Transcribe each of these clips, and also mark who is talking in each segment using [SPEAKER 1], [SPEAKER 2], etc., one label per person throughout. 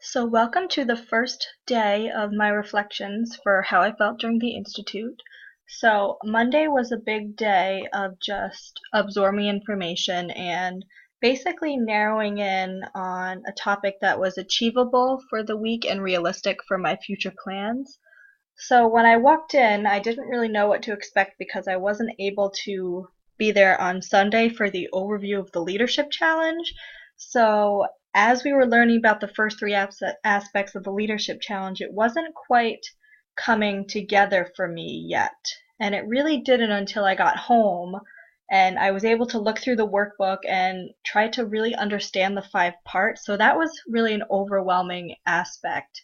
[SPEAKER 1] So, welcome to the first day of my reflections for how I felt during the Institute. So, Monday was a big day of just absorbing information and basically narrowing in on a topic that was achievable for the week and realistic for my future plans. So, when I walked in, I didn't really know what to expect because I wasn't able to be there on Sunday for the overview of the leadership challenge. So, as we were learning about the first three aspects of the leadership challenge, it wasn't quite coming together for me yet. And it really didn't until I got home and I was able to look through the workbook and try to really understand the five parts. So that was really an overwhelming aspect.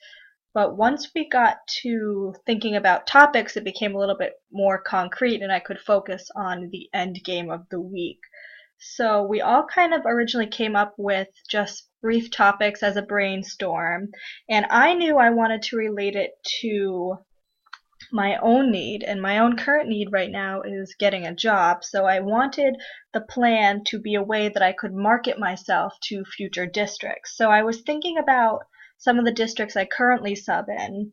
[SPEAKER 1] But once we got to thinking about topics, it became a little bit more concrete and I could focus on the end game of the week. So we all kind of originally came up with just brief topics as a brainstorm, and I knew I wanted to relate it to my own need, and my own current need right now is getting a job. So I wanted the plan to be a way that I could market myself to future districts. So I was thinking about some of the districts I currently sub in,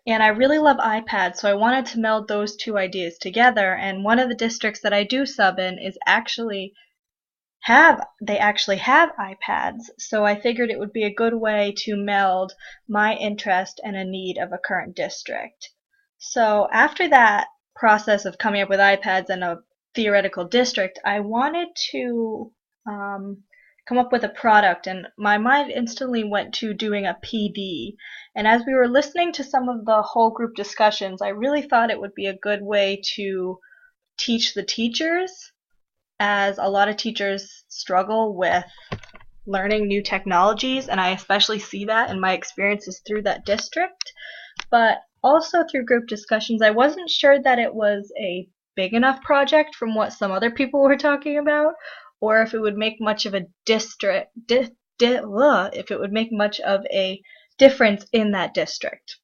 [SPEAKER 1] and I really love iPads, so I wanted to meld those two ideas together. And one of the districts that I do sub in is actually have iPads, so I figured it would be a good way to meld my interest and a need of a current district. So after that process of coming up with iPads and a theoretical district, I wanted to come up with a product, and my mind instantly went to doing a PD. And as we were listening to some of the whole group discussions, I really thought it would be a good way to teach the teachers, as a lot of teachers struggle with learning new technologies, and I especially see that in my experiences through that district. But also through group discussions, I wasn't sure that it was a big enough project from what some other people were talking about, or if it would make much of a if it would make much of a difference in that district.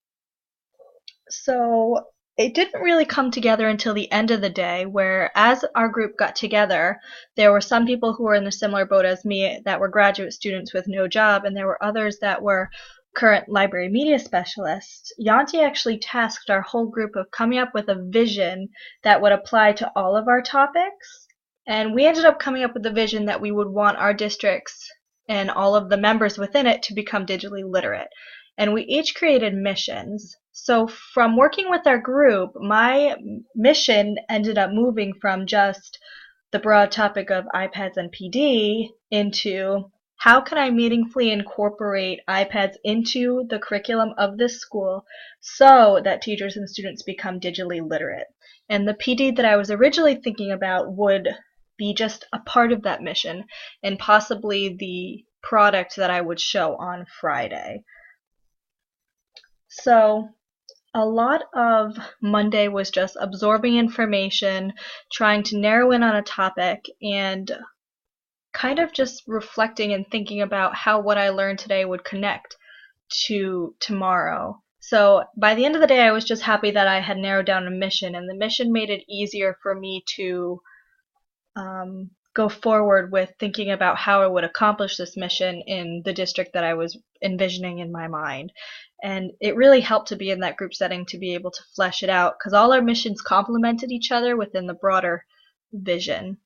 [SPEAKER 1] So it didn't really come together until the end of the day, where as our group got together, there were some people who were in a similar boat as me that were graduate students with no job, and there were others that were current library media specialists. Yanti actually tasked our whole group of coming up with a vision that would apply to all of our topics, and we ended up coming up with a vision that we would want our districts and all of the members within it to become digitally literate. And we each created missions. So from working with our group, my mission ended up moving from just the broad topic of iPads and PD into how can I meaningfully incorporate iPads into the curriculum of this school so that teachers and students become digitally literate. And the PD that I was originally thinking about would be just a part of that mission and possibly the product that I would show on Friday. So a lot of Monday was just absorbing information, trying to narrow in on a topic, and kind of just reflecting and thinking about how what I learned today would connect to tomorrow. So by the end of the day, I was just happy that I had narrowed down a mission, and the mission made it easier for me to go forward with thinking about how I would accomplish this mission in the district that I was envisioning in my mind. And it really helped to be in that group setting to be able to flesh it out because all our missions complemented each other within the broader vision.